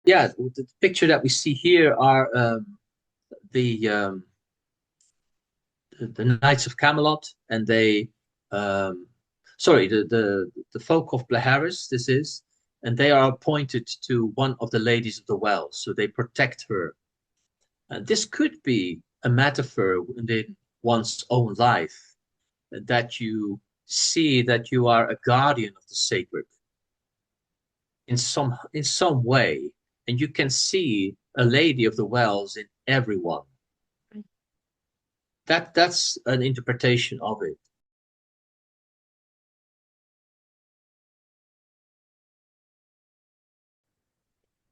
yeah, the picture that we see here are the Knights of Camelot, and they, sorry, the folk of Blaharis, this is, and they are appointed to one of the ladies of the well, so they protect her. And this could be a metaphor in one's own life, that you see that you are a guardian of the sacred in some way, and you can see a lady of the wells in everyone. That's an interpretation of it.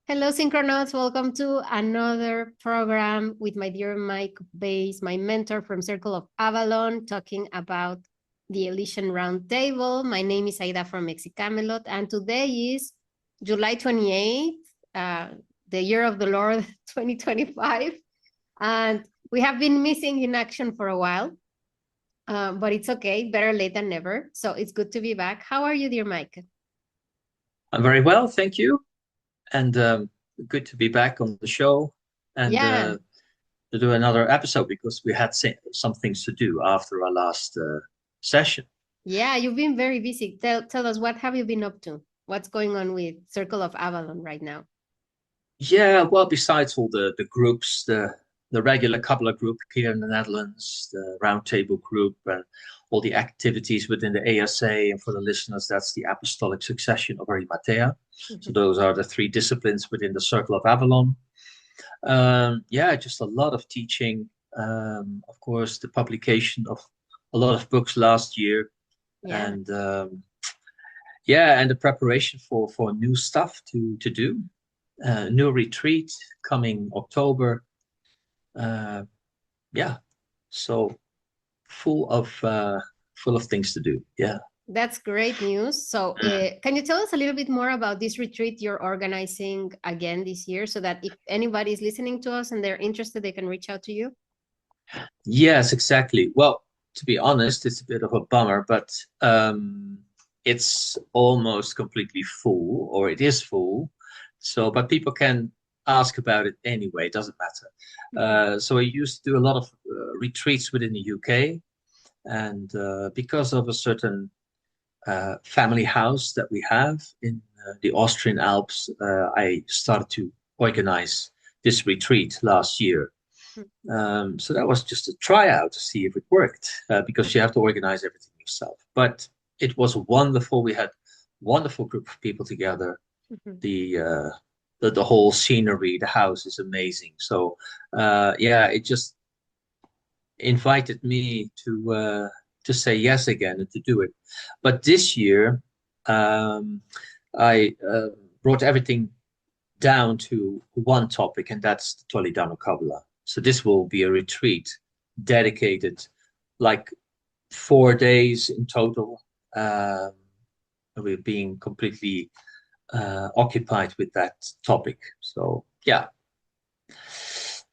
Hello, Synchronauts. Welcome to another program with my dear Mike Bais, my mentor from Circle of Avalon, talking about the Elysian Round Table. My name is Aida from Mexxicamelot, and today is July 28th, the year of the Lord 2025. And we have been missing in action for a while, but it's okay, better late than never. So it's good to be back. How are you, dear Mike? I'm very well, thank you. And good to be back on the show and to do another episode, because we had some things to do after our last session. Yeah, you've been very busy. Tell us, what have you been up to? What's going on with Circle of Avalon right now? Yeah, well, besides all the groups, the regular Kabbalah group here in the Netherlands, the Roundtable group, and all the activities within the ASA, and for the listeners, that's the Apostolic Succession of Arimathea. So those are the three disciplines within the Circle of Avalon. Yeah, just a lot of teaching. Of course, the publication of a lot of books last year, and yeah, and the preparation for new stuff to do. New retreat coming October. Yeah, so full of things to do. Yeah, that's great news. So can you tell us a little bit more about this retreat you're organizing again this year, so that if anybody is listening to us and they're interested, they can reach out to you? Yes, exactly. Well, to be honest, it's a bit of a bummer, but it's almost completely full, or it is full. So, but people can ask about it anyway. It doesn't matter. So I used to do a lot of retreats within the UK, and because of a certain family house that we have in the Austrian Alps, I started to organize this retreat last year. So that was just a tryout to see if it worked, because you have to organize everything yourself. But it was wonderful. We had a wonderful group of people together. The whole scenery, the house is amazing. So yeah, it just invited me to say yes again and to do it. But this year, I brought everything down to one topic, and that's the Toledano Kabbalah. So this will be a retreat dedicated, like 4 days in total. We're being completely occupied with that topic. So yeah,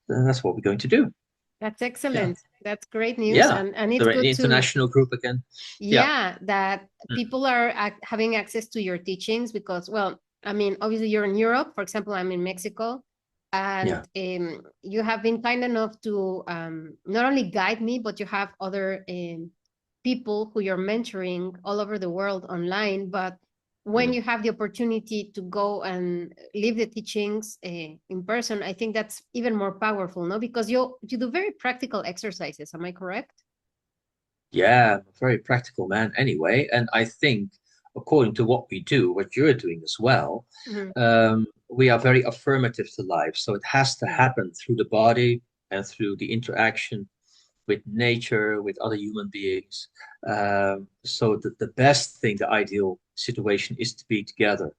that's what we're going to do. That's excellent. Yeah. That's great news. Yeah, and it's good international group again. Yeah, that people are having access to your teachings, because, well, I mean, obviously you're in Europe. For example, I'm in Mexico, and you have been kind enough to not only guide me, but you have other people who you're mentoring all over the world online. But when you have the opportunity to go and live the teachings in person, I think that's even more powerful, no? Because you do very practical exercises. Am I correct? Yeah, I'm a very practical man anyway. And I think, according to what we do, what you're doing as well, we are very affirmative to life. So it has to happen through the body and through the interaction with nature, with other human beings. So the best thing, the ideal situation, is to be together.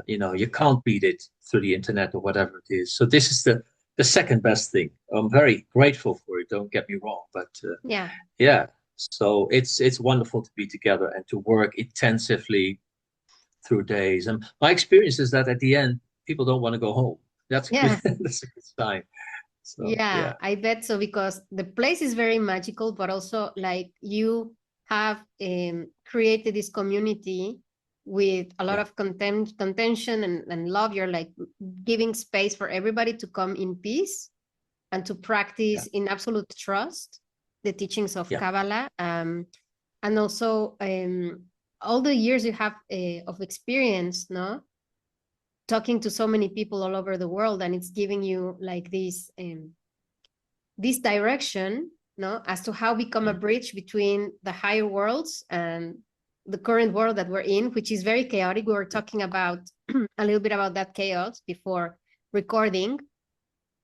You know, you can't beat it through the internet or whatever it is. So this is the second best thing. I'm very grateful for it, don't get me wrong, but yeah. So it's wonderful to be together and to work intensively through days. And my experience is that at the end, people don't want to go home. That's good. That's a good sign. So, yeah, I bet so, because the place is very magical, but also like you have created this community with a lot of contention and love. You're like giving space for everybody to come in peace and to practice in absolute trust the teachings of Kabbalah. And also all the years you have of experience, no? Talking to so many people all over the world, and it's giving you like this direction, no, as to how become a bridge between the higher worlds and the current world that we're in, which is very chaotic. We were talking about a little bit about that chaos before recording.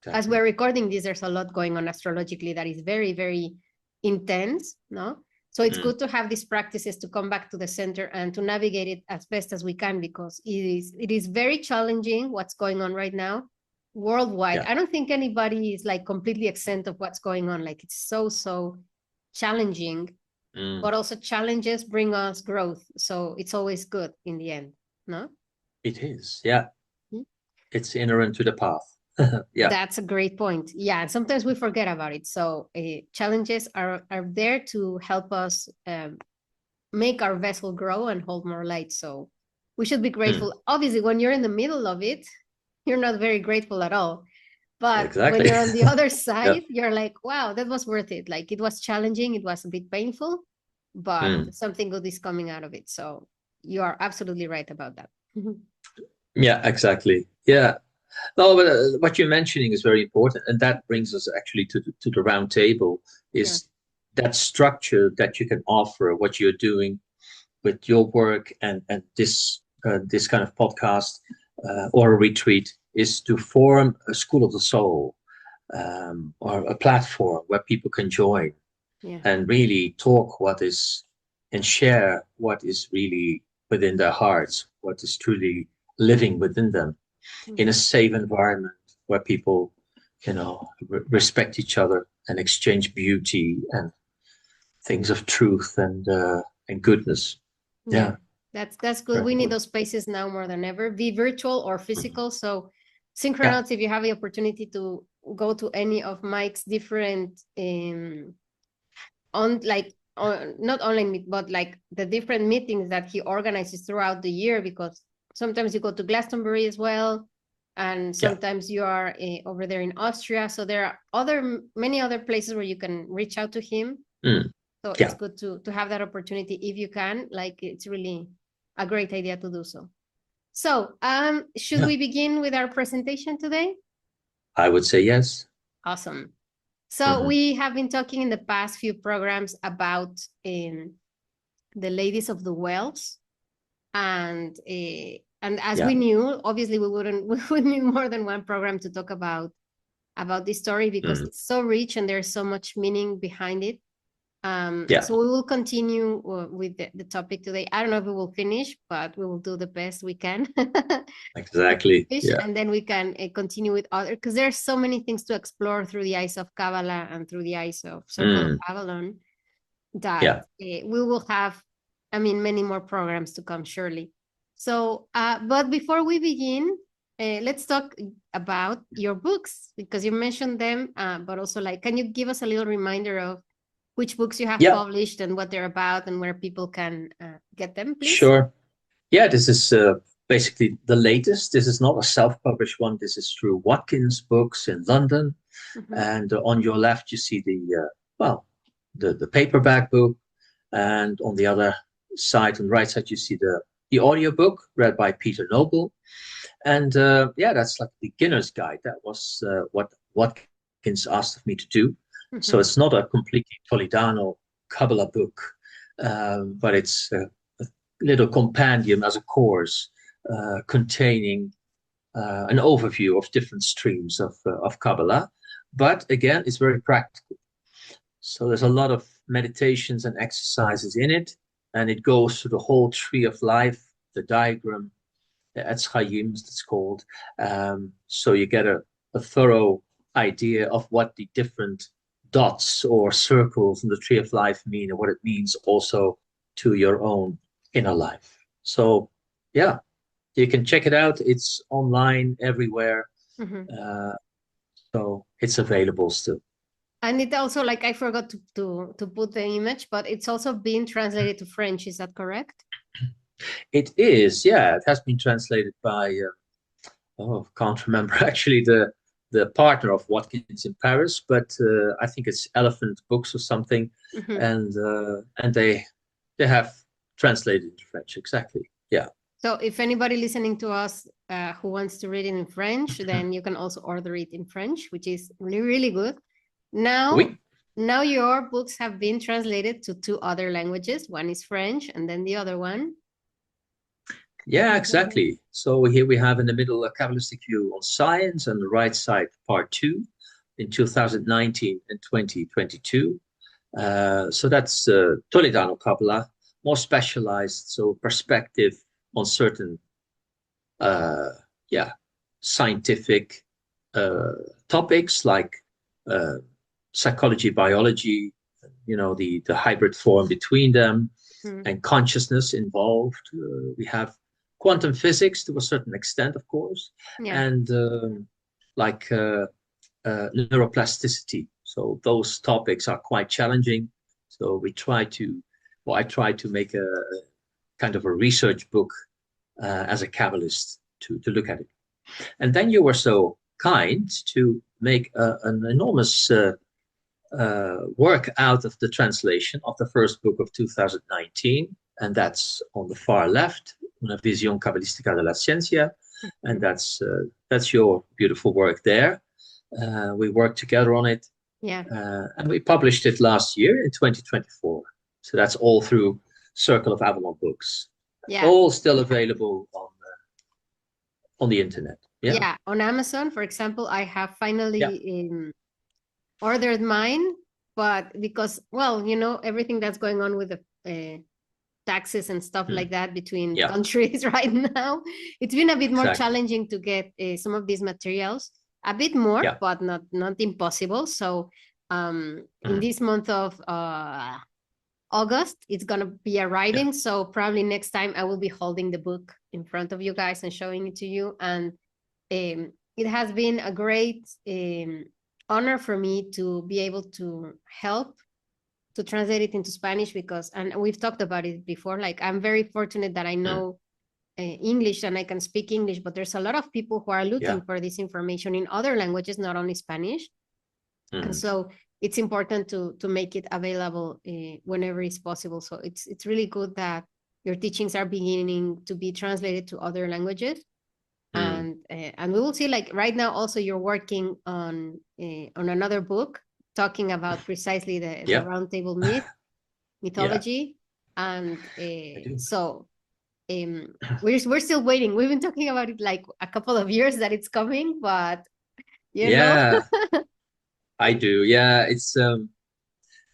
As we're recording this, there's a lot going on astrologically that is very, very intense, no? So it's good to have these practices to come back to the center and to navigate it as best as we can, because it is very challenging what's going on right now worldwide. I don't think anybody is like completely exempt of what's going on. Like it's so challenging, but also challenges bring us growth. So it's always good in the end, no? It is, It's inherent to the path. That's a great point. Yeah, and sometimes we forget about it. So challenges are there to help us make our vessel grow and hold more light. So we should be grateful. Obviously, when you're in the middle of it, you're not very grateful at all. But when you're on the other side, you're like, wow, that was worth it. Like it was challenging, it was a bit painful, but something good is coming out of it. So you are absolutely right about that. Yeah, exactly. Yeah. No, but what you're mentioning is very important, and that brings us actually to the round table. Is that structure that you can offer what you're doing with your work and this kind of podcast or a retreat is to form a school of the soul or a platform where people can join and really talk and share what is really within their hearts, what is truly living within them, in a safe environment where people, respect each other and exchange beauty and things of truth and goodness. Yeah. That's good. We need those spaces now more than ever, be virtual or physical. So Synchronauts, if you have the opportunity to go to any of Mike's different not online, but like the different meetings that he organizes throughout the year, because sometimes you go to Glastonbury as well, and sometimes you are over there in Austria. So there are many other places where you can reach out to him. So it's good to have that opportunity if you can. Like it's really a great idea to do so. So should we begin with our presentation today? I would say yes. Awesome. So we have been talking in the past few programs about the ladies of the wells, and as we knew, obviously we would need more than one program to talk about this story, because it's so rich and there's so much meaning behind it. So we will continue with the topic today. I don't know if we will finish, but we will do the best we can. Exactly. And then we can continue with other, because there's so many things to explore through the eyes of Kabbalah and through the eyes of Circle of Avalon, that we will have, many more programs to come, surely. So, but before we begin, let's talk about your books, because you mentioned them, but also can you give us a little reminder of which books you have published and what they're about and where people can get them, please? Sure. Yeah, this is basically the latest. This is not a self-published one. This is through Watkins Books in London. And on your left, you see the paperback book. And on the other side, on the right side, you see the audiobook read by Peter Noble. And that's like a beginner's guide. That was what Watkins asked of me to do. So it's not a completely Toledano Kabbalah book, but it's a little compendium as a course containing an overview of different streams of Kabbalah. But again, it's very practical. So there's a lot of meditations and exercises in it, and it goes through the whole tree of life, the diagram, the Etz Chaim, it's called. So you get a thorough idea of what the different dots or circles in the tree of life mean, and what it means also to your own inner life. So you can check it out. It's online everywhere. So it's available still. And it also, I forgot to put the image, but it's also being translated to French. Is that correct? It is, yeah. It has been translated by, can't remember actually the partner of Watkins in Paris, but I think it's Elephant Books or something, and they have translated into French, exactly. Yeah. So if anybody listening to us who wants to read it in French, then you can also order it in French, which is really, really good. Now, Oui. now your books have been translated to 2 other languages. One is French, and then the other one. Yeah, exactly. So here we have in the middle a Kabbalistic view on science, and the right side part 2 in 2019 and 2022. So that's Toledano Kabbalah, more specialized, so perspective on certain, scientific topics like psychology, biology, the hybrid form between them, and consciousness involved. We have quantum physics to a certain extent, of course, and neuroplasticity. So those topics are quite challenging. So I try to make a kind of a research book as a Kabbalist to look at it. And then you were so kind to make an enormous work out of the translation of the first book of 2019, and that's on the far left, Una visión cabalística de la ciencia, and that's your beautiful work there. We worked together on it, and we published it last year in 2024. So that's all through Circle of Avalon books. All still available on the internet. Yeah, on Amazon, for example, I have finally ordered mine, but because, well, everything that's going on with the taxes and stuff like that between countries right now, it's been a bit more challenging to get some of these materials, a bit more, but not impossible. So in this month of August, it's going to be arriving. So probably next time I will be holding the book in front of you guys and showing it to you. And it has been a great honor for me to be able to help to translate it into Spanish, because, and we've talked about it before, like I'm very fortunate that I know English and I can speak English, but there's a lot of people who are looking for this information in other languages, not only Spanish. And so it's important to make it available whenever it's possible. So it's really good that your teachings are beginning to be translated to other languages. And we will see, like right now also you're working on another book talking about precisely the roundtable mythology. And so we're still waiting. We've been talking about it like a couple of years that it's coming, but you know. I do. Yeah, it's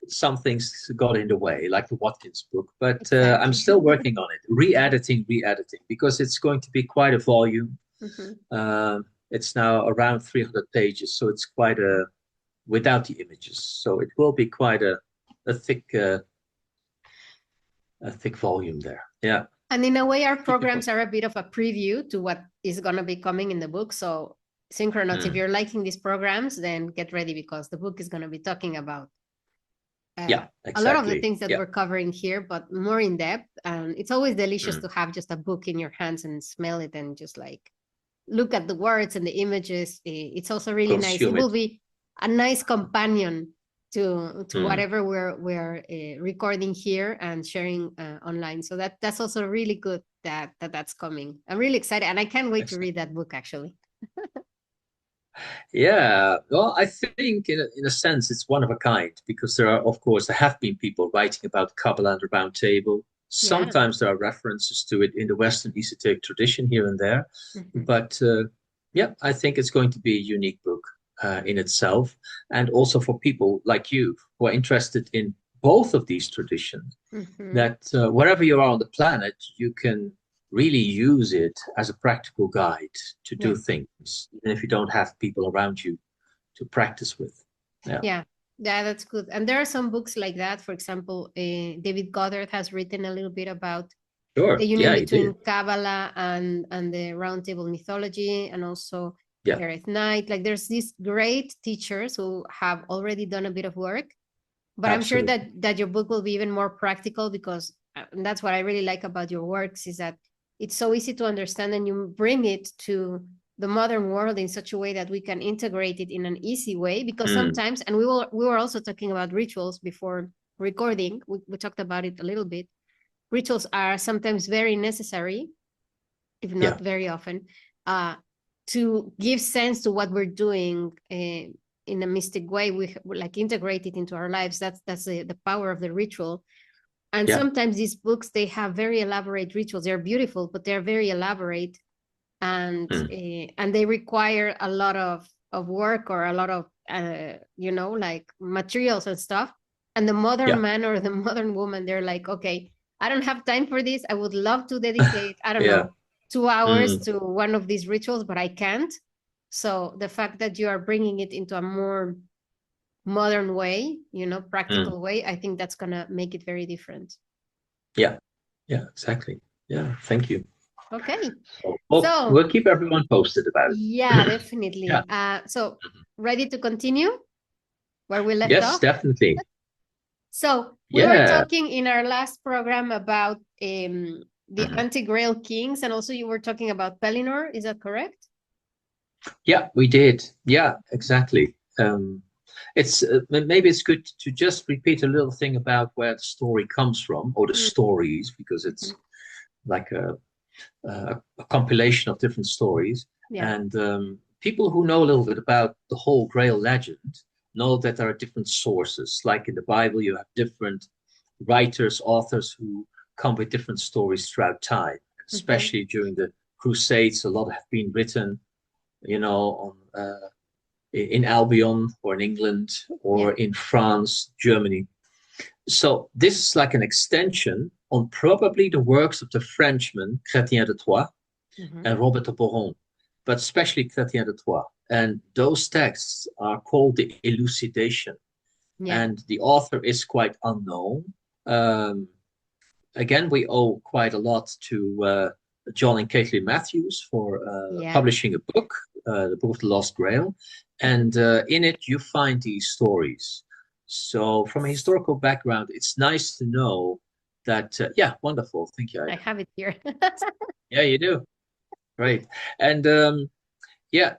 some things got in the way, like the Watkins book, but I'm still working on it, re-editing, because it's going to be quite a volume. It's now around 300 pages, so it's quite without the images. So it will be quite a thick volume there. Yeah. And in a way, our programs are a bit of a preview to what is going to be coming in the book. So Synchronauts, if you're liking these programs, then get ready, because the book is going to be talking about a lot of the things that we're covering here, but more in depth. And it's always delicious to have just a book in your hands and smell it and just like look at the words and the images. It's also really nice. It will be a nice companion to whatever we're recording here and sharing online. So that's also really good that's coming. I'm really excited, and I can't wait to read that book, actually. Yeah, well, I think in a sense it's one of a kind, because there have been people writing about Kabbalah and the Round Table. Sometimes there are references to it in the Western esoteric tradition here and there. But I think it's going to be a unique book in itself. And also for people like you who are interested in both of these traditions, that wherever you are on the planet, you can really use it as a practical guide to do things, even if you don't have people around you to practice with. Yeah, that's good. And there are some books like that. For example, David Goddard has written a little bit about the union between Kabbalah and the Roundtable mythology, and also Gareth Knight. Like there's these great teachers who have already done a bit of work, but I'm sure that your book will be even more practical, because and that's what I really like about your works, is that it's so easy to understand, and you bring it to the modern world in such a way that we can integrate it in an easy way. Because sometimes, and we were also talking about rituals before recording, we talked about it a little bit. Rituals are sometimes very necessary, if not very often, to give sense to what we're doing in a mystic way. We like integrate it into our lives. That's the power of the ritual. And sometimes these books, they have very elaborate rituals. They're beautiful, but they're very elaborate, and they require a lot of work, or a lot of like materials and stuff. And the modern man or the modern woman, they're like, okay, I don't have time for this. I would love to dedicate, I don't know, 2 hours to one of these rituals, but I can't. So the fact that you are bringing it into a more modern way, practical way, I think that's going to make it very different. Yeah, exactly. Yeah, thank you. Okay. So we'll keep everyone posted about it. Yeah, definitely. So ready to continue where we left off? Yes, definitely. So we were talking in our last program about the anti-Grail kings, and also you were talking about Pellinor. Is that correct? Yeah, we did. Yeah, exactly. It's maybe it's good to just repeat a little thing about where the story comes from, or the stories, because it's like a compilation of different stories. And people who know a little bit about the whole Grail legend know that there are different sources. Like in the Bible, you have different writers, authors who come with different stories throughout time. Especially during the Crusades, a lot have been written, on in Albion, or in England, or in France, Germany. So this is like an extension on probably the works of the Frenchman Chrétien de Troyes and Robert de Boron, but especially Chrétien de Troyes. And those texts are called the Elucidation. And the author is quite unknown. Again, we owe quite a lot to John and Caitlin Matthews for publishing a book, the Book of the Lost Grail. And in it, you find these stories. So from a historical background, it's nice to know that, wonderful. Thank you. I have it here. Yeah, you do. Right. And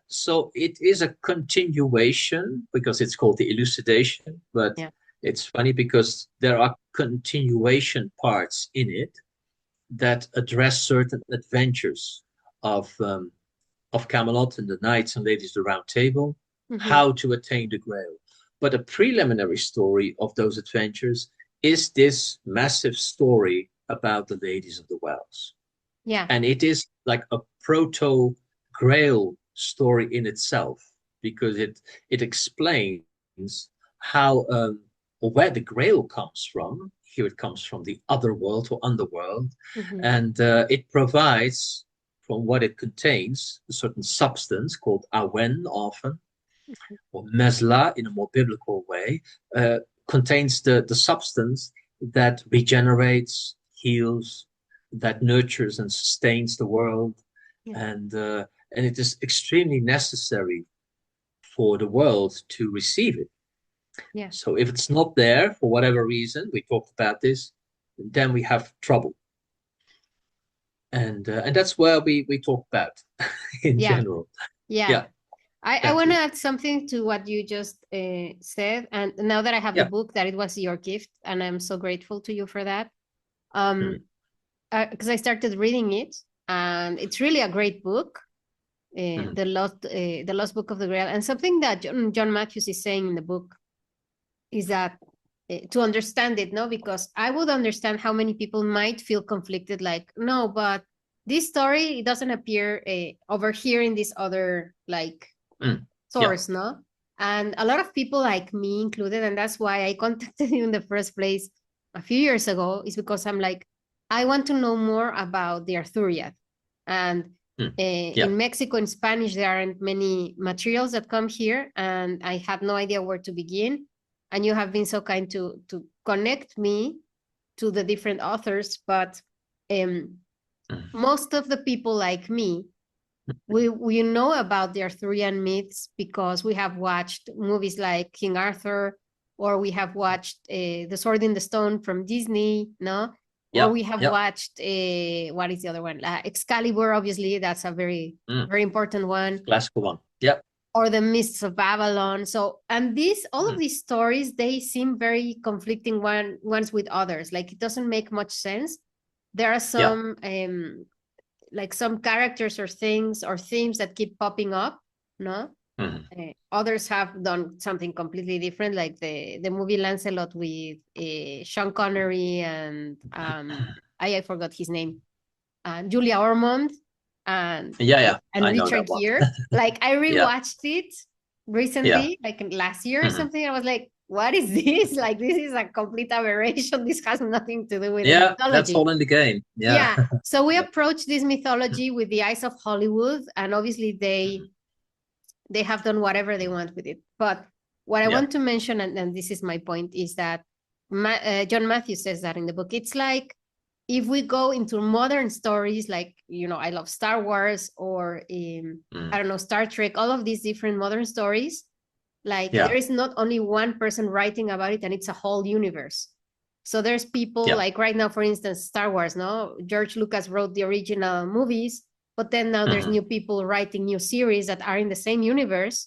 so it is a continuation, because it's called the Elucidation, but it's funny because there are continuation parts in it that address certain adventures of Camelot and the Knights and Ladies of the Round Table, how to attain the Grail. But a preliminary story of those adventures is this massive story about the Ladies of the Wells. Yeah. And it is like a proto-Grail story in itself, because it explains how or where the Grail comes from. Here it comes from the other world or underworld, and it provides, from what it contains, a certain substance called awen often, or mesla in a more biblical way, contains the substance that regenerates, heals, that nurtures and sustains the world, and it is extremely necessary for the world to receive it. Yeah. So if it's not there for whatever reason, we talked about this, then we have trouble. And that's where we talk about in general. Yeah. I want to add something to what you just said. And now that I have the book, that it was your gift, and I'm so grateful to you for that. Because I started reading it, and it's really a great book, the Lost Book of the Grail. And something that John Matthews is saying in the book is that to understand it, because I would understand how many people might feel conflicted, like, no, but this story, it doesn't appear over here in this other source, no? And a lot of people, like me included, and that's why I contacted you in the first place a few years ago, is because I'm like, I want to know more about the Arthuriad. And in Mexico, in Spanish, there aren't many materials that come here, and I had no idea where to begin. And you have been so kind to connect me to the different authors. But most of the people like me, we know about the Arthurian myths because we have watched movies like King Arthur, or we have watched The Sword in the Stone from Disney, no? Or we have watched, what is the other one? Excalibur, obviously, that's a very important one. Classical one. Yeah. Or the Mists of Avalon. So, and all of these stories, they seem very conflicting ones with others. Like, it doesn't make much sense. There are some, like some characters or things or themes that keep popping up, no? Others have done something completely different, like the movie Lancelot with Sean Connery and I forgot his name, Julia Ormond and Richard Gere. Like, I rewatched it recently, like last year or something. I was like, what is this? Like, this is a complete aberration. This has nothing to do with mythology. That's all in the game. So we approach this mythology with the eyes of Hollywood, and obviously they have done whatever they want with it. But what I want to mention, and this is my point, is that John Matthews says that in the book. It's like, if we go into modern stories, like, I love Star Wars or I don't know, Star Trek, all of these different modern stories, like there is not only one person writing about it, and it's a whole universe. So there's people like right now, for instance, Star Wars, no? George Lucas wrote the original movies, but then now there's new people writing new series that are in the same universe,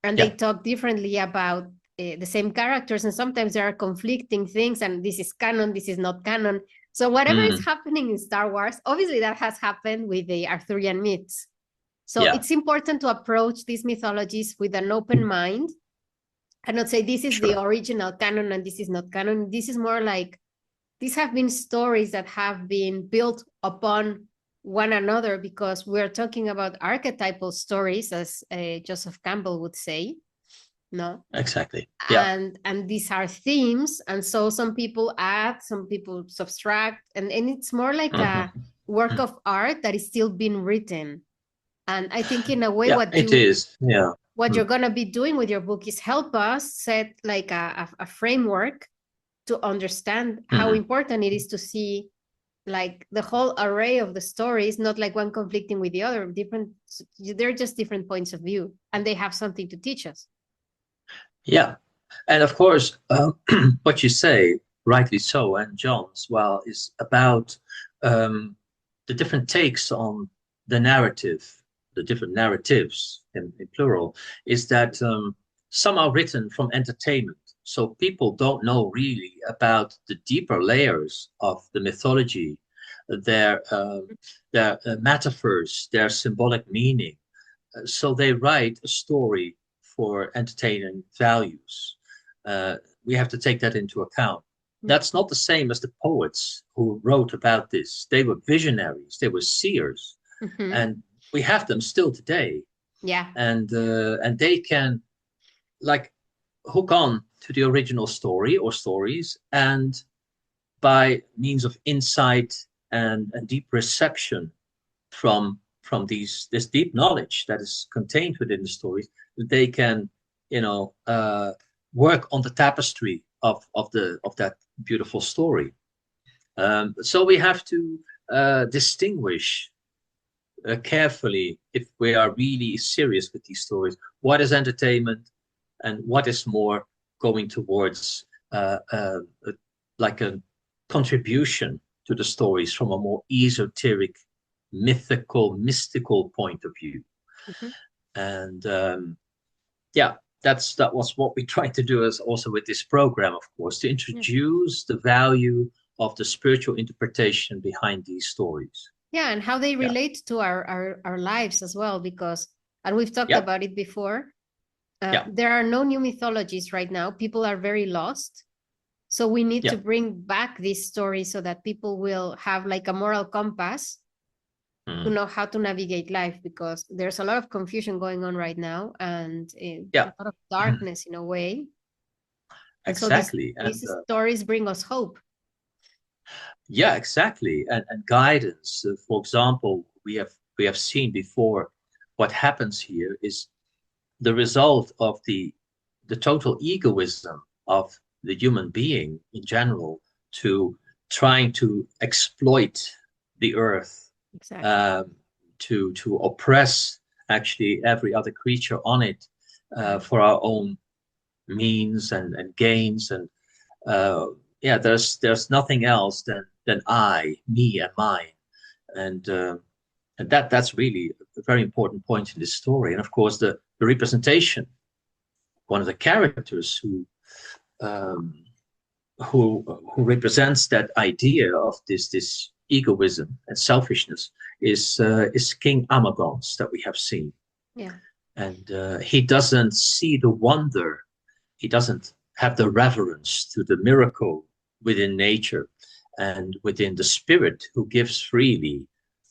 and they talk differently about the same characters, and sometimes there are conflicting things, and this is canon, this is not canon. So whatever is happening in Star Wars, obviously that has happened with the Arthurian myths. So it's important to approach these mythologies with an open mind and not say this is the original canon and this is not canon. This is more like, these have been stories that have been built upon one another, because we're talking about archetypal stories, as Joseph Campbell would say. No, exactly. And these are themes, and so some people add, some people subtract, and it's more like a work of art that is still being written. And I think in a way what you're gonna be doing with your book is help us set like a framework to understand how important it is to see like the whole array of the stories, not like one conflicting with the other. They're just different points of view, and they have something to teach us. Yeah, and of course, what you say, rightly so, and John's, well, is about the different takes on the narrative, the different narratives in plural, is that some are written from entertainment. So people don't know really about the deeper layers of the mythology, their metaphors, their symbolic meaning. So they write a story for entertaining values. We have to take that into account. That's not the same as the poets who wrote about this. They were visionaries, they were seers, and we have them still today. Yeah. And they can like hook on to the original story or stories, and by means of insight and deep reception from this deep knowledge that is contained within the stories, they can work on the tapestry of that beautiful story. So we have to distinguish carefully, if we are really serious with these stories, what is entertainment and what is more going towards like a contribution to the stories from a more esoteric, mystical point of view. And that was what we tried to do, as also with this program, of course, to introduce the value of the spiritual interpretation behind these stories. Yeah, and how they relate to our lives as well, because, and we've talked about it before, there are no new mythologies right now. People are very lost. So we need to bring back this story so that people will have like a moral compass to know how to navigate life, because there's a lot of confusion going on right now, and a lot of darkness in a way. Exactly. So these stories bring us hope. Yeah, exactly. And guidance. For example, we have seen before, what happens here is the result of the total egoism of the human being in general, to trying to exploit the earth, to oppress actually every other creature on it for our own means and gains. And yeah, there's nothing else than I, me, and mine, and that's really a very important point in this story. And of course, the representation, one of the characters um, who represents that idea of this egoism and selfishness is King Amagons that we have seen. Yeah. And he doesn't see the wonder, he doesn't have the reverence to the miracle within nature and within the spirit who gives freely,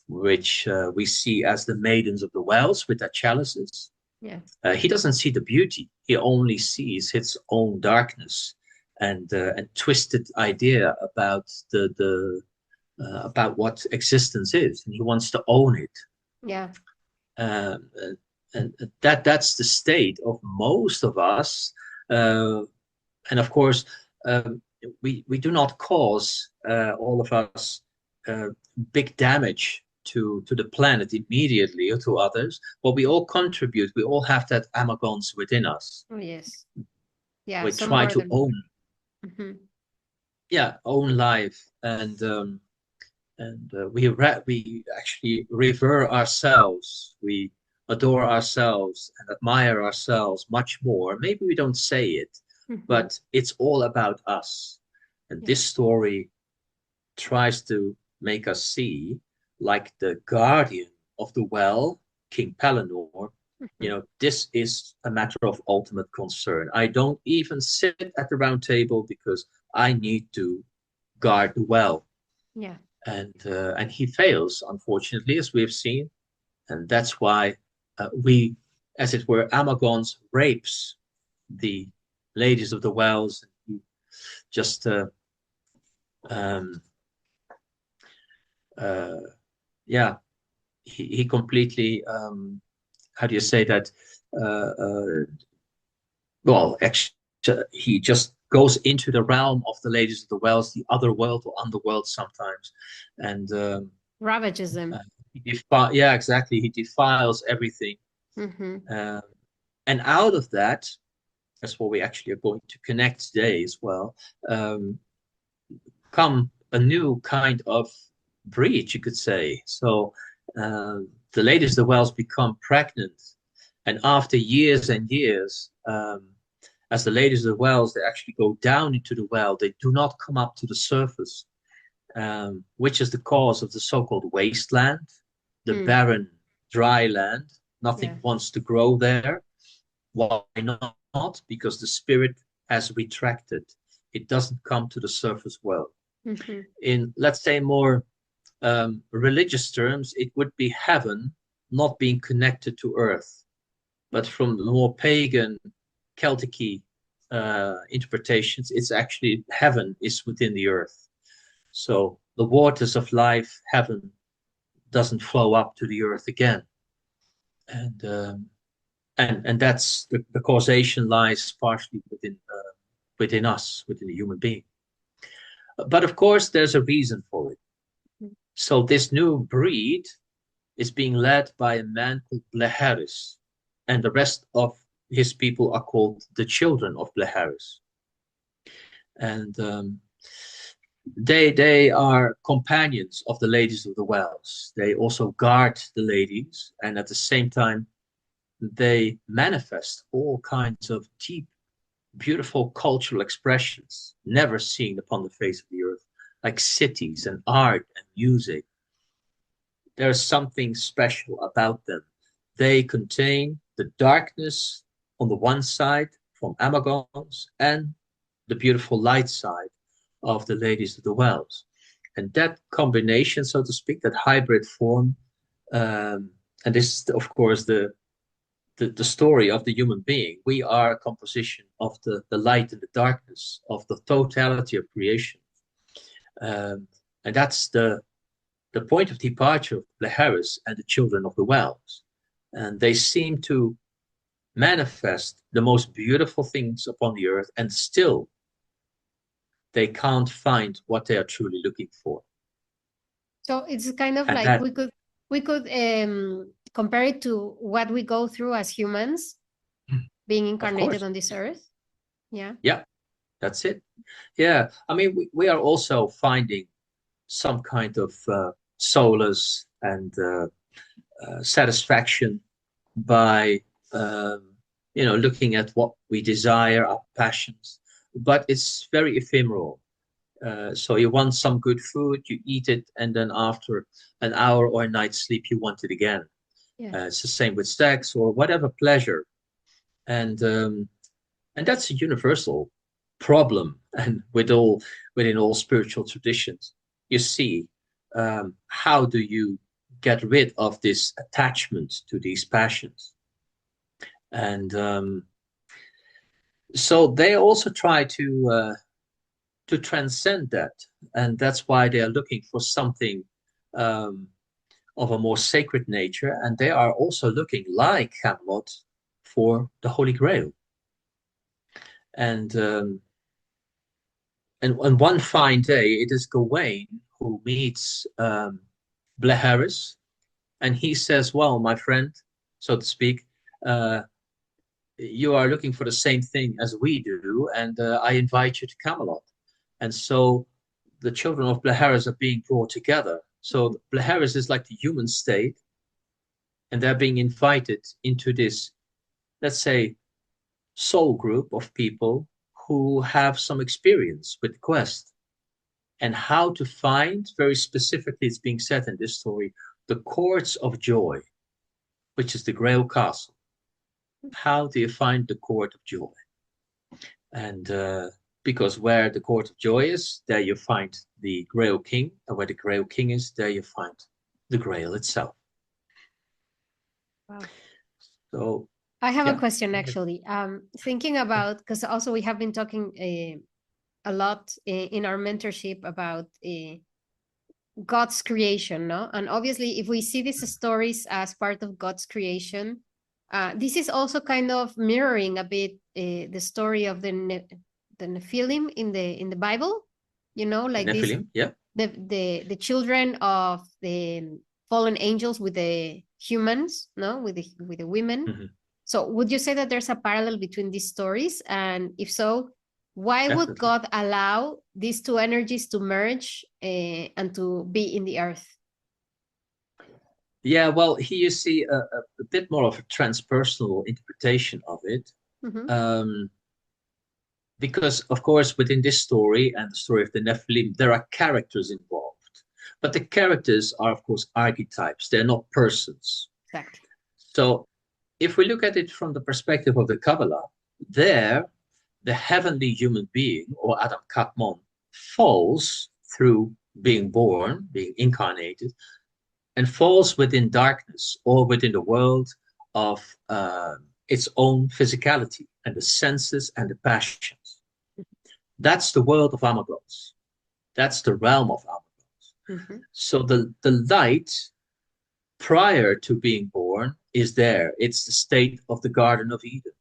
which we see as the maidens of the wells with their chalices. Yeah. He doesn't see the beauty, he only sees his own darkness and twisted idea about about what existence is, and he wants to own it. Yeah. And that's the state of most of us. And of course, we do not cause all of us big damage to the planet immediately or to others, but we all contribute. We all have that Amagons within us. Oh, yes. Yeah. We try to own, own life, and we actually revere ourselves. We adore ourselves and admire ourselves much more. Maybe we don't say it, but it's all about us. And this story tries to make us see, like the guardian of the well, King Pellinor, this is a matter of ultimate concern. I don't even sit at the round table because I need to guard the well. Yeah. And he fails, unfortunately, as we have seen. And that's why we, as it were, Amagons rapes the ladies of the wells. He just he completely how do you say that? Well, actually, he just goes into the realm of the ladies of the wells, the other world or underworld sometimes, and ravages them. Yeah, exactly. He defiles everything. And out of that, that's what we actually are going to connect today as well, come a new kind of breed, you could say. So the ladies of the wells become pregnant, and after years and years, as the ladies of the wells, they actually go down into the well. They do not come up to the surface, which is the cause of the so-called wasteland, the barren, dry land. Nothing wants to grow there. Why not? Because the spirit has retracted. It doesn't come to the surface well. In, let's say, more religious terms, it would be heaven not being connected to earth. But from the more pagan, Celtic interpretations, it's actually heaven is within the earth. So the waters of life, heaven, doesn't flow up to the earth again. And that's the causation lies partially within us, within the human being. But of course, there's a reason for it. So this new breed is being led by a man called Bleharis, and the rest of his people are called the children of Bleharis. And they are companions of the ladies of the wells. They also guard the ladies, and at the same time, they manifest all kinds of deep, beautiful cultural expressions never seen upon the face of the earth, like cities and art and music. There's something special about them. They contain the darkness on the one side from Amagons and the beautiful light side of the ladies of the wells. And that combination, so to speak, that hybrid form, and this is, of course, the story of the human being. We are a composition of the light and the darkness, of the totality of creation. And that's the point of departure of Bleharis and the children of the wells. And they seem to manifest the most beautiful things upon the earth, and still they can't find what they are truly looking for. So it's kind of and like we could compare it to what we go through as humans being incarnated on this earth. Yeah. That's it. Yeah. I mean, we are also finding some kind of solace and satisfaction by looking at what we desire, our passions, but it's very ephemeral. So you want some good food, you eat it, and then after an hour or a night's sleep, you want it again. Yeah. It's the same with sex or whatever pleasure, and that's a universal problem. And within all spiritual traditions, you see, how do you get rid of this attachment to these passions? And so they also try to transcend that, and that's why they are looking for something um, of a more sacred nature, and they are also looking, like Camelot, for the Holy Grail. And and one fine day, it is Gawain who meets Bleharis, and he says, "Well, my friend, so to speak, you are looking for the same thing as we do, and I invite you to Camelot." And so the children of Bleharis are being brought together. So Bleharis is like the human state, and they're being invited into this, let's say, soul group of people who have some experience with the quest and how to find, very specifically, it's being said in this story, the courts of joy, which is the Grail Castle. How do you find the court of joy? And because where the court of joy is, there you find the Grail King, and where the Grail King is, there you find the Grail itself. Wow. So I have a question, actually. Thinking about, because also we have been talking a lot in our mentorship about God's creation, no? And obviously, if we see these stories as part of God's creation, this is also kind of mirroring a bit the story of the Nephilim in the Bible, like the Nephilim, yeah. The children of the fallen angels with the humans, no, with the women. Mm-hmm. So would you say that there's a parallel between these stories? And if so, why Definitely. would God allow these two energies to merge and to be in the earth? Yeah, well, here you see a bit more of a transpersonal interpretation of it. Mm-hmm. Because, of course, within this story and the story of the Nephilim, there are characters involved. But the characters are, of course, archetypes. They're not persons. Exactly. So if we look at it from the perspective of the Kabbalah, there, the heavenly human being, or Adam Kadmon, falls through being born, being incarnated, and falls within darkness or within the world of its own physicality and the senses and the passions. That's the world of Amagos. That's the realm of Amagos. Mm-hmm. So the light prior to being born is there. It's the state of the Garden of Eden.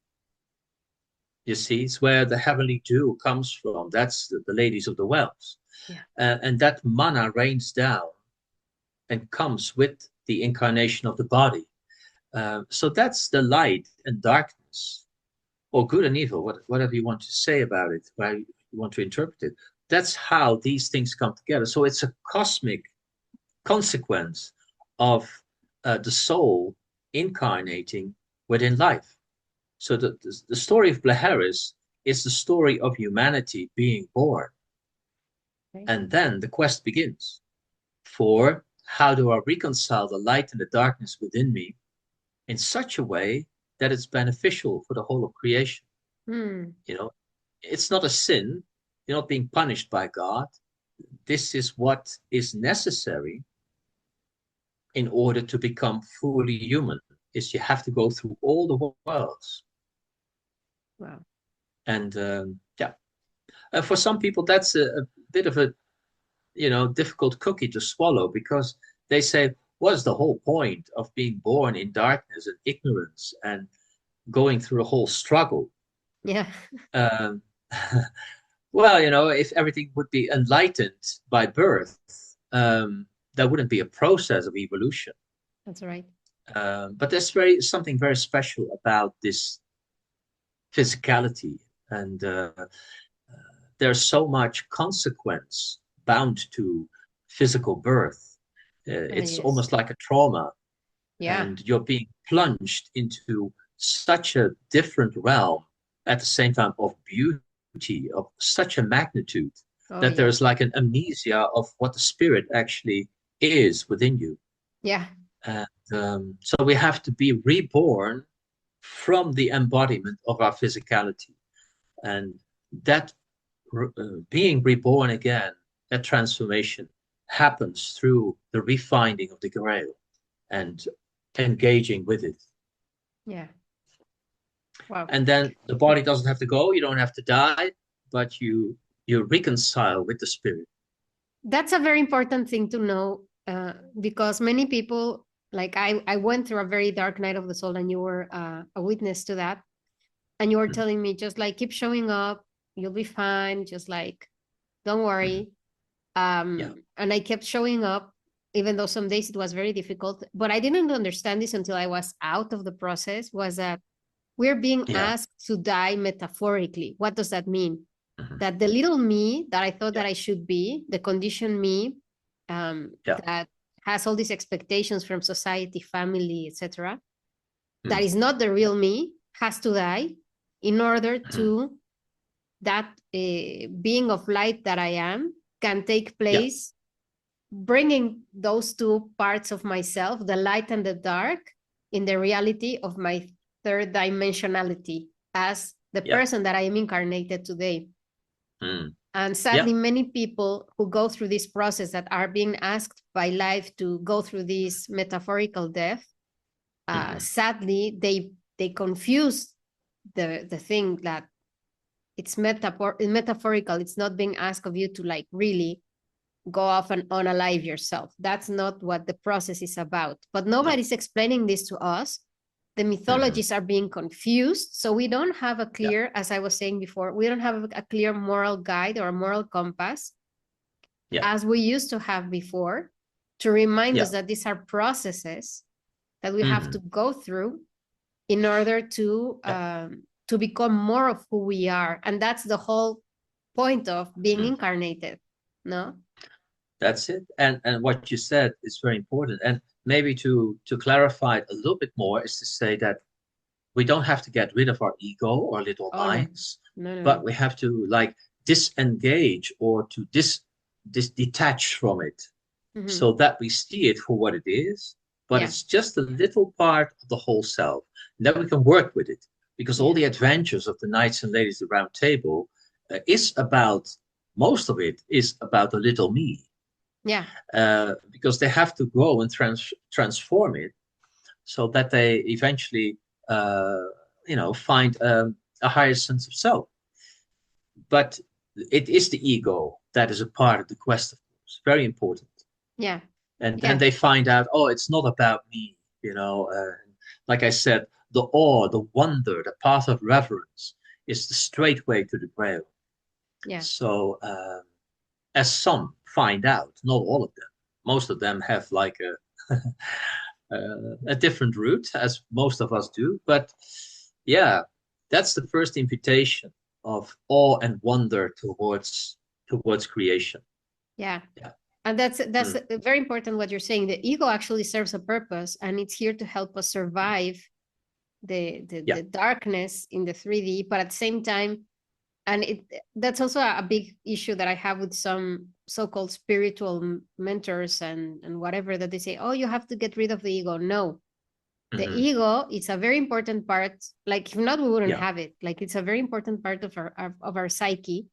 You see, it's where the heavenly dew comes from. That's the ladies of the wells. Yeah. And that manna rains down and comes with the incarnation of the body. So that's the light and darkness, or good and evil, whatever you want to say about it, how you want to interpret it. That's how these things come together. So it's a cosmic consequence of the soul incarnating within life. So the story of Bleharis is the story of humanity being born. Okay. And then the quest begins for how do I reconcile the light and the darkness within me in such a way that it's beneficial for the whole of creation. It's not a sin. You're not being punished by God. This is what is necessary in order to become fully human, is you have to go through all the worlds. Wow. And for some people, that's a bit of a, difficult cookie to swallow, because they say, what's the whole point of being born in darkness and ignorance and going through a whole struggle? Yeah. Well, if everything would be enlightened by birth, there wouldn't be a process of evolution. That's right. But there's something very special about this physicality and there's so much consequence bound to physical birth. It's Yes. almost like a trauma, Yeah. and you're being plunged into such a different realm at the same time of beauty, of such a magnitude, Oh, that yeah. there's like an amnesia of what the spirit actually is within you. Yeah. And so we have to be reborn from the embodiment of our physicality. And that being reborn again, that transformation happens through the refinding of the grail and engaging with it. Yeah. Wow. And then the body doesn't have to go, you don't have to die, but you reconcile with the spirit. That's a very important thing to know, because many people, like I went through a very dark night of the soul, and you were a witness to that. And you were telling me, just like, keep showing up, you'll be fine. Just like, don't worry. Yeah. And I kept showing up, even though some days it was very difficult. But I didn't understand this until I was out of the process, was that we're being Yeah. asked to die metaphorically. What does that mean? That the little me that I thought that I should be, the conditioned me, that has all these expectations from society, family, etc., that is not the real me, has to die in order to that being of light that I am can take place, bringing those two parts of myself, the light and the dark, in the reality of my third dimensionality as the person that I am incarnated today. And sadly, many people who go through this process, that are being asked by life to go through this metaphorical death, sadly, they confuse the thing that it's metaphorical. It's not being asked of you to like really go off and unalive yourself. That's not what the process is about. But nobody's explaining this to us. The mythologies are being confused. So we don't have a clear, as I was saying before, we don't have a clear moral guide or a moral compass as we used to have before, to remind us that these are processes that we have to go through in order to become more of who we are. And that's the whole point of being incarnated, no? That's it. And what you said is very important. And maybe to clarify it a little bit more is to say that we don't have to get rid of our ego or little minds, but we have to like disengage or to detach from it, so that we see it for what it is. But it's just a little part of the whole self. And then we can work with it, because all the adventures of the knights and ladies of the round table is about, most of it is about the little me. Because they have to grow and transform it, so that they eventually find a higher sense of self. But it is the ego that is a part of the quest, of course, very important. And then they find out, oh, it's not about me, like I said, the awe, the wonder, the path of reverence is the straight way to the grail. So as some find out, not all of them, most of them have like a different route, as most of us do. But yeah, that's the first invitation of awe and wonder towards creation. And that's very important what you're saying. The ego actually serves a purpose, and it's here to help us survive the darkness in the 3D. But at the same time, and that's also a big issue that I have with some so-called spiritual mentors and whatever, that they say, oh, you have to get rid of the ego. No, the ego is a very important part. Like, if not, we wouldn't have it. Like, it's a very important part of our psyche,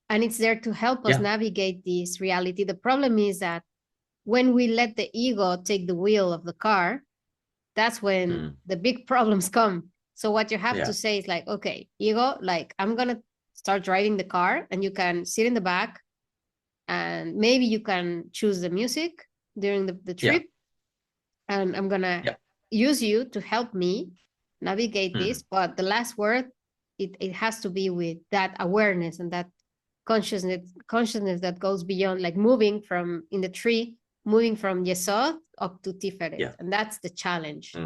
and it's there to help us navigate this reality. The problem is that when we let the ego take the wheel of the car, that's when the big problems come. So what you have to say is like, okay, ego, like, I'm going to start driving the car, and you can sit in the back, and maybe you can choose the music during the trip. And I'm going to use you to help me navigate this. But the last word, it has to be with that awareness and that consciousness that goes beyond, like moving from in the tree, moving from Yesod up to Tiferet. And that's the challenge.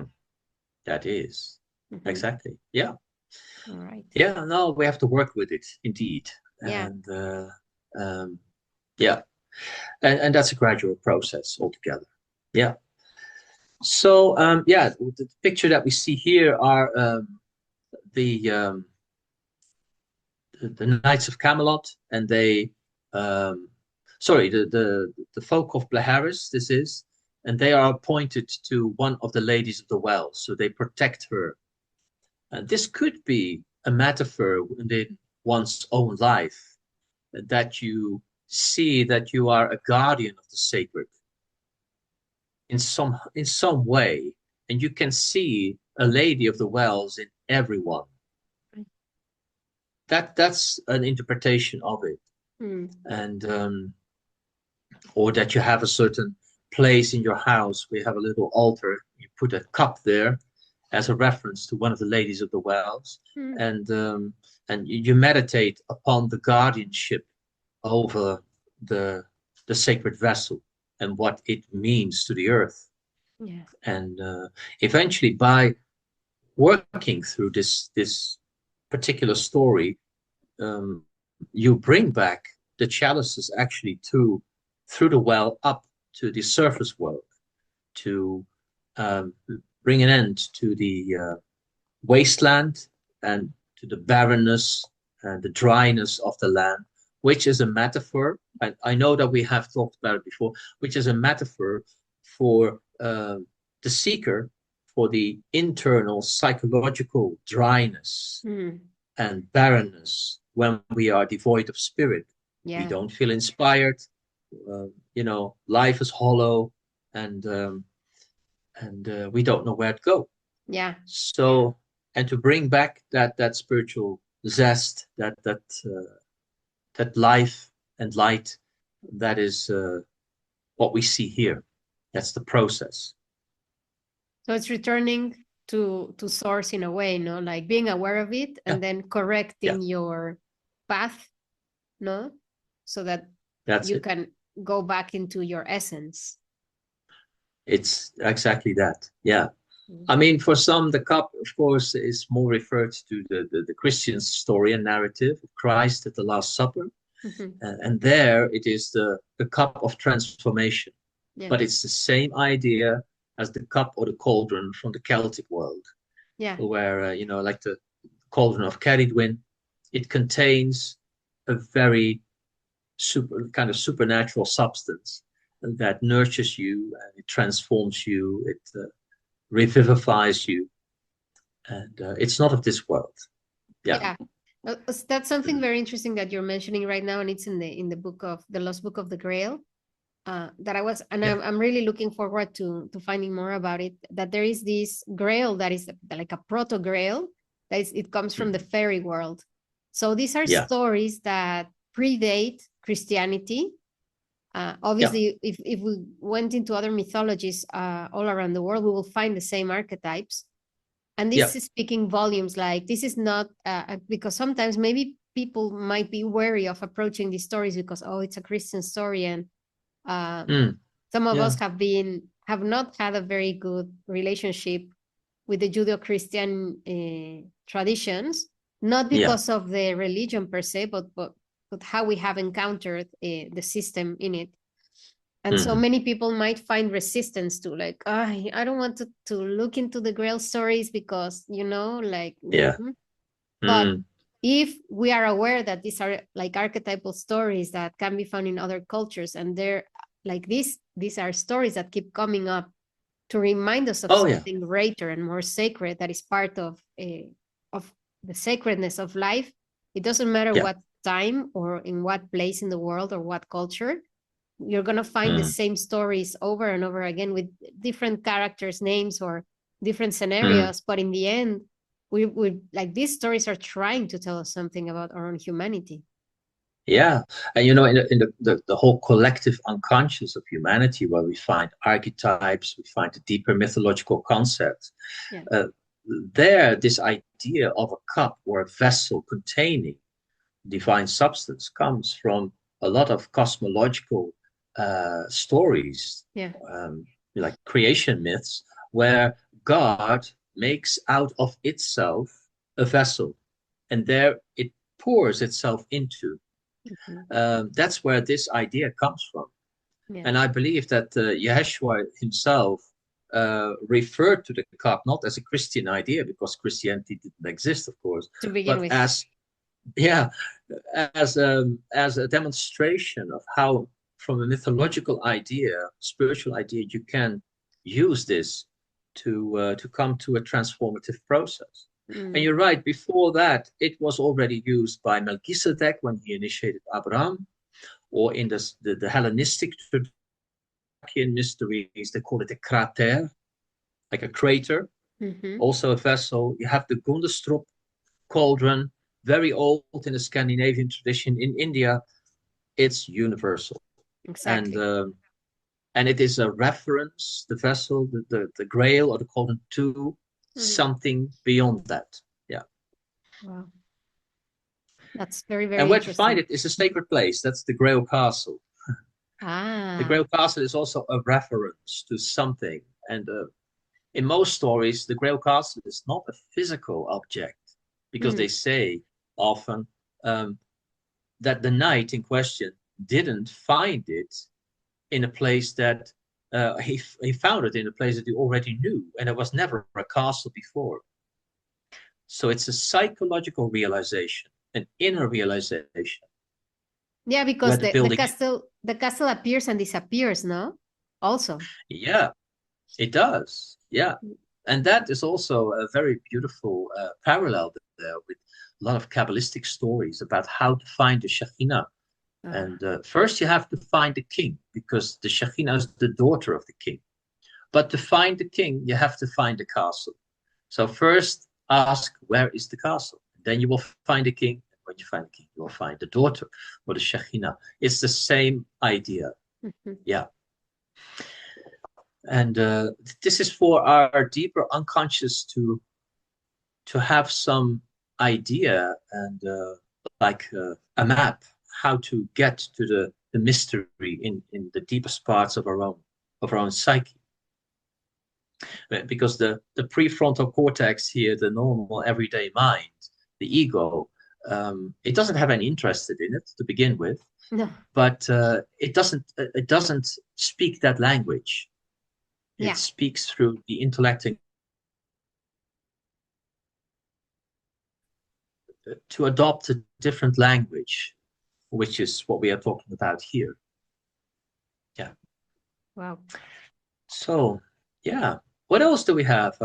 That is exactly. All right. No, we have to work with it indeed. Yeah. And yeah, and that's a gradual process altogether. Yeah. So yeah, the picture that we see here are the the Knights of Camelot, and they sorry, the folk of Blaharis, this is, and they are appointed to one of the ladies of the well, so they protect her. And this could be a metaphor in one's own life, that you see that you are a guardian of the sacred in some way, and you can see a lady of the wells in everyone. That's an interpretation of it. And or that you have a certain place in your house where you have a little altar, you put a cup there as a reference to one of the ladies of the wells, and you meditate upon the guardianship over the sacred vessel and what it means to the earth. Yeah. And eventually, by working through this particular story, you bring back the chalices actually through the well up to the surface world, to bring an end to the wasteland and to the barrenness and the dryness of the land, which is a metaphor. I know that we have talked about it before, which is a metaphor for the seeker, for the internal psychological dryness and barrenness when we are devoid of spirit. Yeah. We don't feel inspired. Life is hollow, and we don't know where to go. Yeah. So, and to bring back that spiritual zest, that life and light, that is what we see here. That's the process. So it's returning to source in a way, no? Like being aware of it and then correcting your path, no? So that you can go back into your essence. It's exactly that. Yeah. I mean, for some, the cup, of course, is more referred to the Christian story and narrative of Christ at the Last Supper. And there it is the cup of transformation. Yeah. But it's the same idea as the cup or the cauldron from the Celtic world. Yeah. Where, like the cauldron of Cerridwen, it contains a very supernatural substance that nurtures you, and it transforms you, it revivifies you, and it's not of this world. Yeah. That's something very interesting that you're mentioning right now, and it's in the book of the Lost Book of the Grail. That I was, and I'm really looking forward to finding more about it. That there is this Grail that is like a proto Grail. It comes from the fairy world. So these are stories that predate Christianity. Obviously, if we went into other mythologies all around the world, we will find the same archetypes. And this is speaking volumes. Like, this is not because sometimes maybe people might be wary of approaching these stories because, it's a Christian story, and some of us have not had a very good relationship with the Judeo-Christian traditions, not because of the religion per se, but how we have encountered the system in it. And so many people might find resistance to, like, I don't want to look into the Grail stories because, But if we are aware that these are like archetypal stories that can be found in other cultures, and they're like these are stories that keep coming up to remind us of something greater and more sacred that is part of the sacredness of life. It doesn't matter what time or in what place in the world or what culture, you're going to find the same stories over and over again with different characters' names or different scenarios. But in the end, we like, these stories are trying to tell us something about our own humanity. Yeah. And, in the whole collective unconscious of humanity, where we find archetypes, we find the deeper mythological concepts, this idea of a cup or a vessel containing divine substance comes from a lot of cosmological stories, like creation myths, where God makes out of itself a vessel, and there it pours itself into. That's where this idea comes from. Yeah. And I believe that Yeshua himself referred to the cup not as a Christian idea, because Christianity didn't exist, of course, To begin but with. as a demonstration of how, from a mythological idea, spiritual idea, you can use this to come to a transformative process. And you're right, before that, it was already used by Melchizedek when he initiated Abraham, or in the Hellenistic mysteries, they call it a crater, like a crater, also a vessel. You have the Gundestrup cauldron, very old in the Scandinavian tradition. In India, it's universal. Exactly. And it is a reference, the vessel, the grail or the cauldron, to something beyond that. Yeah. Wow. That's very, very And where to interesting. find it is a sacred place. That's the Grail Castle. The Grail Castle is also a reference to something. And in most stories, the Grail Castle is not a physical object, because they say often that the knight in question didn't find it in a place that he found it in a place that he already knew, and it was never a castle before. So it's a psychological realization, an inner realization. Yeah, because the castle appears and disappears, no? Also. Yeah, it does. Yeah. And that is also a very beautiful parallel there, with a lot of Kabbalistic stories about how to find the Shekhinah. And first you have to find the king, because the Shekhinah is the daughter of the king. But to find the king, you have to find the castle. So first ask, where is the castle? Then you will find the king. And when you find the king, you will find the daughter, or the Shekhinah. It's the same idea. Yeah. And this is for our deeper unconscious to have some idea and like a map, how to get to the mystery in the deepest parts of our own psyche. Because the prefrontal cortex here, the normal everyday mind, the ego, it doesn't have any interest in it to begin with. No. But it doesn't speak that language. It speaks through the intellect to adopt a different language, which is what we are talking about here. Yeah. Wow. So, yeah. What else do we have,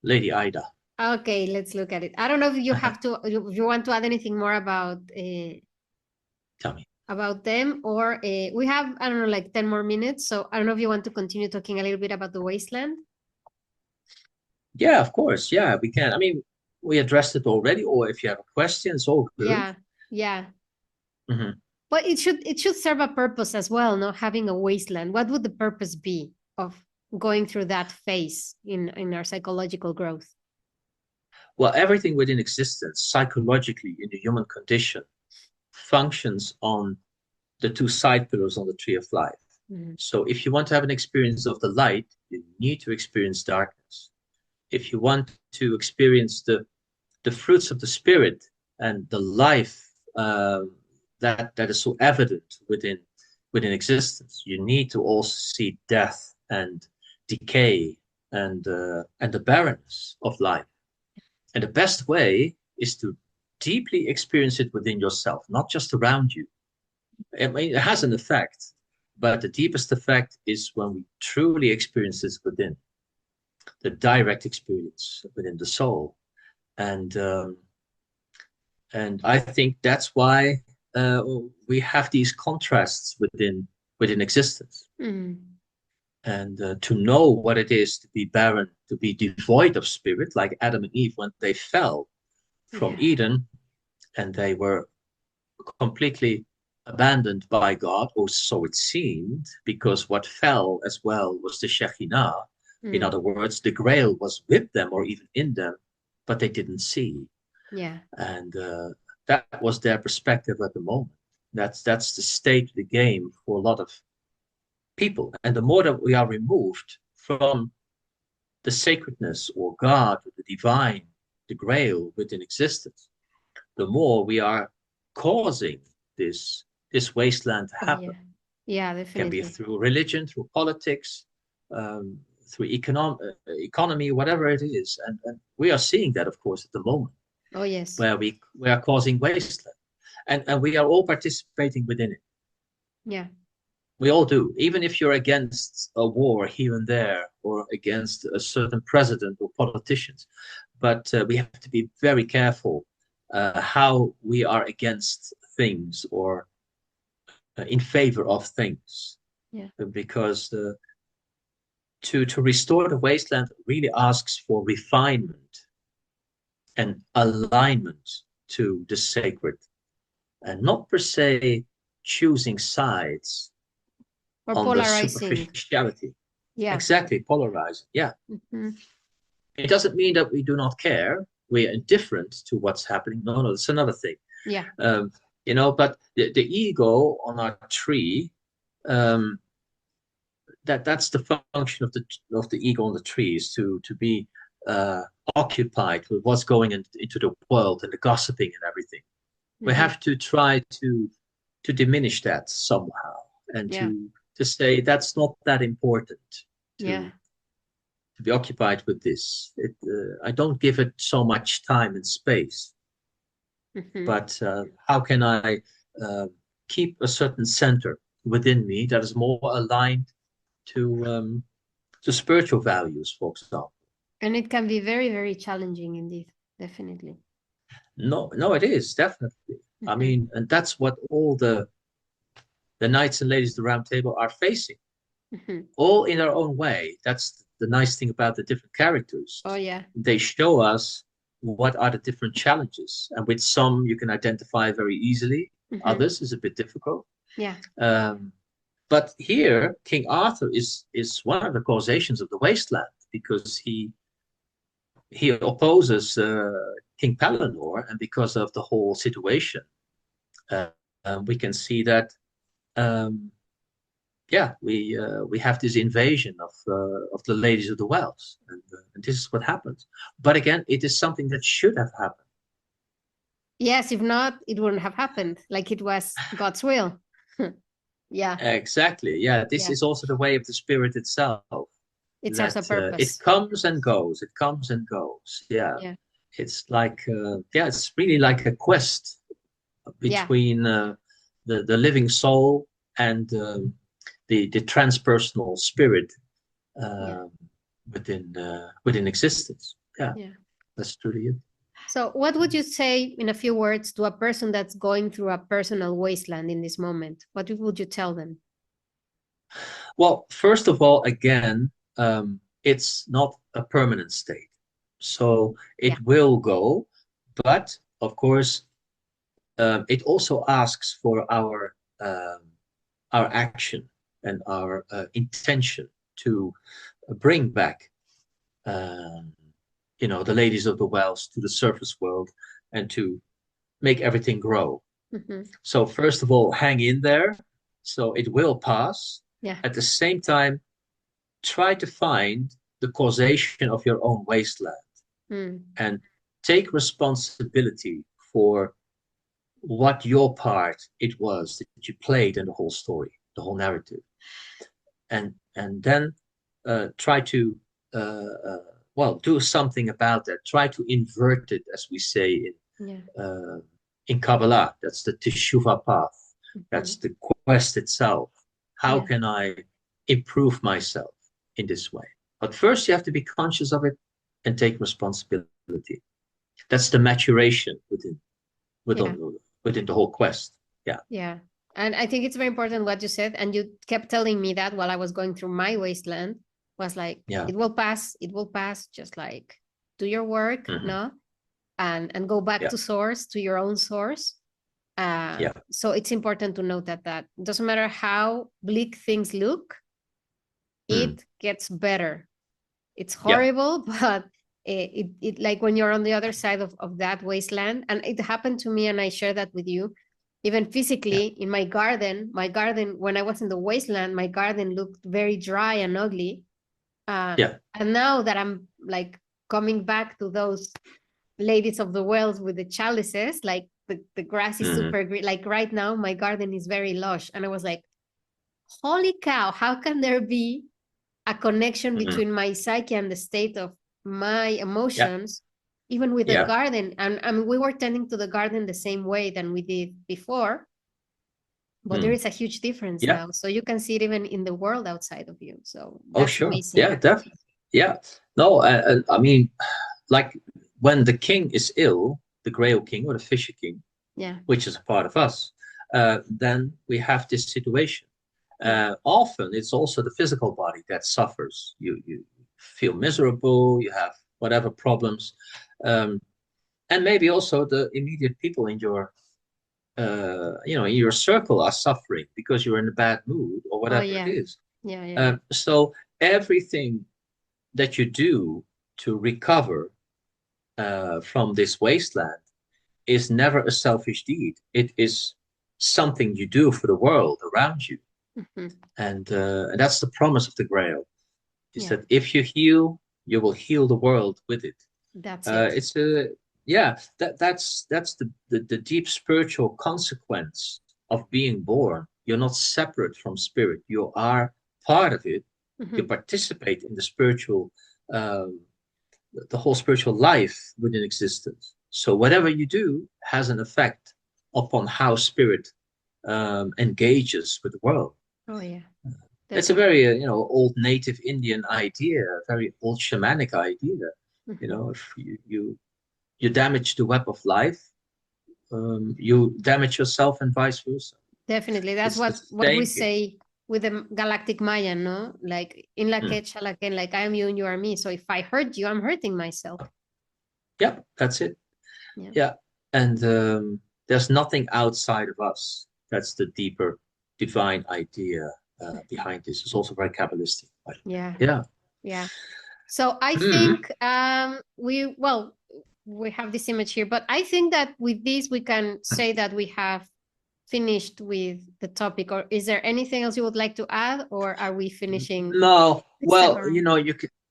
Lady Ida? Okay, let's look at it. I don't know if you have to, if you want to add anything more about tell me about them, or we have, I don't know, like 10 more minutes. So I don't know if you want to continue talking a little bit about the wasteland. Yeah, of course. Yeah, we can. I mean, we addressed it already, or if you have a question, it's all good. Yeah. But it should serve a purpose as well, not having a wasteland. What would the purpose be of going through that phase in our psychological growth? Well, everything within existence, psychologically, in the human condition, functions on the two side pillars on the tree of life. So if you want to have an experience of the light, you need to experience darkness. If you want to experience the fruits of the spirit and the life that is so evident within existence, you need to also see death and decay and the barrenness of life. And the best way is to deeply experience it within yourself, not just around you. I mean, it has an effect, but the deepest effect is when we truly experience this within, the direct experience within the soul. And I think that's why we have these contrasts within existence. And to know what it is to be barren, to be devoid of spirit, like Adam and Eve when they fell from Eden, and they were completely abandoned by God, or so it seemed, because what fell as well was the Shekhinah. In other words, the Grail was with them or even in them, but they didn't see. Yeah. And that was their perspective at the moment. That's the state of the game for a lot of people. And the more that we are removed from the sacredness or God, or the divine, the Grail within existence, the more we are causing this wasteland to happen. Yeah, It can be definitely. through religion, through politics, through economy, whatever it is. And we are seeing that, of course, at the moment, Oh, yes. where we are causing wasteland. And we are all participating within it. Yeah. We all do. Even if you're against a war here and there, or against a certain president or politicians. But we have to be very careful how we are against things or in favor of things. Yeah. Because to restore the wasteland really asks for refinement and alignment to the sacred, and not per se choosing sides Or on the polarizing. superficiality. Yeah. Exactly, polarizing. Yeah. Mm-hmm. It doesn't mean that we do not care. We're indifferent to what's happening. No, that's another thing. Yeah. But the ego on our tree, that's the function of the ego on the tree, is to be occupied with what's going into the world and the gossiping and everything. We have to try to diminish that somehow, and to say that's not that important to be occupied with this. I don't give it so much time and space. But how can I keep a certain center within me that is more aligned to spiritual values, for example? And it can be very, very challenging indeed, definitely. No, it is, definitely. I mean, and that's what all the knights and ladies of the Round Table are facing, all in their own way. That's the nice thing about the different characters. Oh, yeah. They show us what are the different challenges, and with some you can identify very easily. Others is a bit difficult. Yeah. But here, King Arthur is one of the causations of the wasteland, because he opposes King Pellinore, and because of the whole situation, we can see that. We have this invasion of the ladies of the wells, and this is what happens. But again, it is something that should have happened. Yes, if not, it wouldn't have happened. Like, it was God's will. Yeah. Exactly. Yeah, this is also the way of the spirit itself. It serves a purpose. It comes and goes. It comes and goes. Yeah. It's like it's really like a quest between the living soul and the transpersonal spirit within existence. Yeah, that's truly it. So what would you say in a few words to a person that's going through a personal wasteland in this moment? What would you tell them? Well, first of all, again, it's not a permanent state. So it will go, but of course, it also asks for our action and our intention to bring back the ladies of the wells to the surface world, and to make everything grow. So first of all, hang in there. So it will pass. At the same time, try to find the causation of your own wasteland, and take responsibility for what your part it was that you played in the whole story, the whole narrative, and then try to do something about that. Try to invert it, as we say in Kabbalah. That's the Teshuvah path. That's the quest itself. How can I improve myself in this way? But first, you have to be conscious of it and take responsibility. That's the maturation within the whole quest. Yeah. And I think it's very important what you said, and you kept telling me that while I was going through my wasteland, was like, it will pass, just like do your work, no? And go back to source, to your own source. So it's important to note that doesn't matter how bleak things look, it gets better. It's horrible, but it like when you're on the other side of that wasteland, and it happened to me, and I share that with you, even physically in my garden, when I was in the wasteland, my garden looked very dry and ugly. And now that I'm like coming back to those ladies of the wells with the chalices, like the grass is super green. Like right now, my garden is very lush. And I was like, holy cow, how can there be a connection between my psyche and the state of my emotions, even with the garden? And I mean, we were tending to the garden the same way than we did before, but there is a huge difference now. So you can see it even in the world outside of you. So that's amazing. Yeah, definitely. Yeah. No, I mean, like when the king is ill, the Grail King or the Fisher King, which is a part of us, then we have this situation. Often it's also the physical body that suffers. You feel miserable, you have whatever problems, and maybe also the immediate people in your in your circle are suffering because you're in a bad mood or whatever it is. So everything that you do to recover from this wasteland is never a selfish deed. It is something you do for the world around you. And that's the promise of the Grail, is that if you heal, you will heal the world with it. That's it. It's a that's the deep spiritual consequence of being born. You're not separate from spirit. You are part of it. You participate in the spiritual, the whole spiritual life within existence. So whatever you do has an effect upon how spirit engages with the world. Oh yeah, it's a very old native Indian idea, a very old shamanic idea. If you damage the web of life, you damage yourself and vice versa. Definitely, that's what we say with the Galactic Mayan, no? Like in la quecha, like I am you and you are me. So if I hurt you, I'm hurting myself. Yeah, that's it. Yeah, and there's nothing outside of us. That's the deeper divine idea behind this. It's also very Kabbalistic. Yeah. So I think we have this image here, but I think that with this we can say that we have finished with the topic. Or is there anything else you would like to add, or are we finishing? No. Well,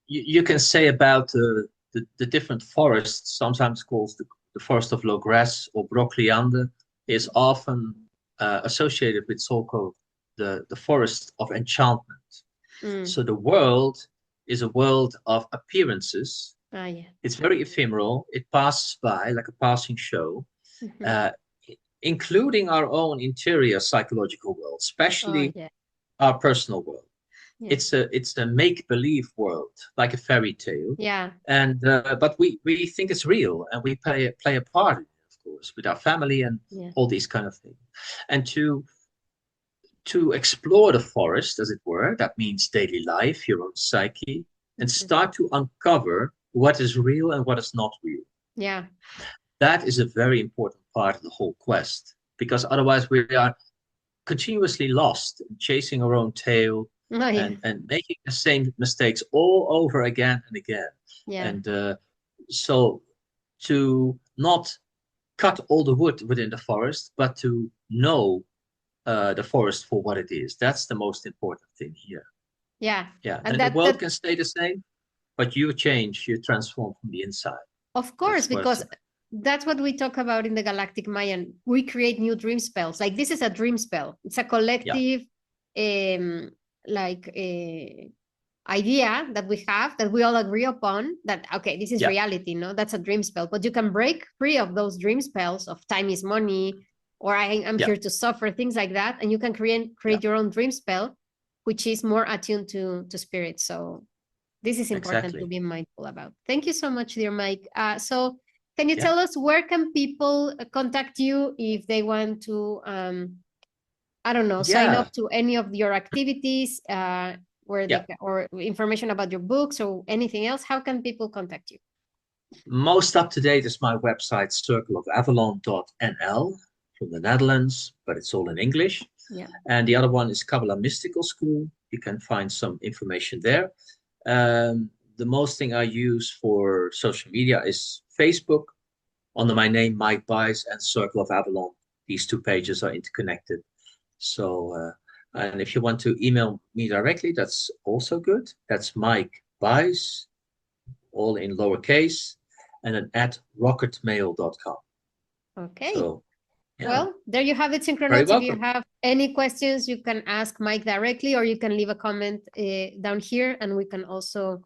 you can say about the different forests, sometimes called the forest of low grass or Brocliande, is often associated with so-called the forest of enchantment. So the world is a world of appearances. It's very ephemeral. It passes by like a passing show, including our own interior psychological world, especially our personal world. It's a make-believe world, like a fairy tale. And but we think it's real, and we play a part in it, of course, with our family and all these kind of things. And to explore the forest, as it were, that means daily life, your own psyche, and start to uncover what is real and what is not real. That is a very important part of the whole quest, because otherwise we are continuously lost, chasing our own tail and making the same mistakes all over again and again. And so to not cut all the wood within the forest, but to know the forest for what it is. That's the most important thing here. And the world can stay the same, but you change, you transform from the inside. Of course, because that's what we talk about in the Galactic Mayan. We create new dream spells. Like this is a dream spell. It's a collective idea that we have, that we all agree upon, that okay, this is reality, no? That's a dream spell. But you can break free of those dream spells of time is money, or I'm here to suffer, things like that. And you can create your own dream spell, which is more attuned to spirit. So this is important to be mindful about. Thank you so much, dear Mike. So can you tell us, where can people contact you if they want to, I don't know, sign up to any of your activities, where they can, or information about your books or anything else? How can people contact you? Most up to date is my website, circleofavalon.nl, from the Netherlands, but it's all in English. And the other one is Kabbalah Mystical School. You can find some information there. The most thing I use for social media is Facebook, under my name, Mike Bais, and Circle of Avalon. These two pages are interconnected. So, and if you want to email me directly, that's also good. That's Mike Bais, all in lowercase, and then at rocketmail.com. Okay. So, yeah. Well, there you have it, Synchronauts. If you have any questions, you can ask Mike directly, or you can leave a comment down here, and we can also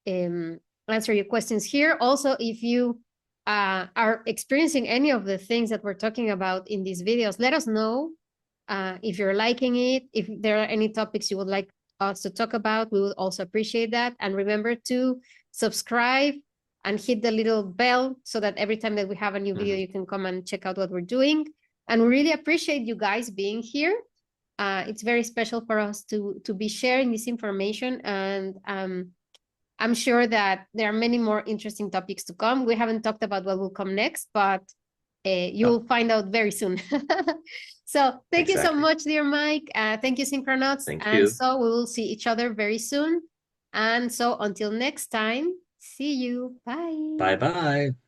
answer your questions here. Also, if you are experiencing any of the things that we're talking about in these videos, let us know if you're liking it. If there are any topics you would like us to talk about, we would also appreciate that. And remember to subscribe and hit the little bell so that every time that we have a new video, you can come and check out what we're doing. And we really appreciate you guys being here. It's very special for us to be sharing this information. And I'm sure that there are many more interesting topics to come. We haven't talked about what will come next, but you'll find out very soon. So thank you so much, dear Mike. Thank you, Synchronauts. Thank you. So we will see each other very soon. And so until next time, see you. Bye. Bye-bye.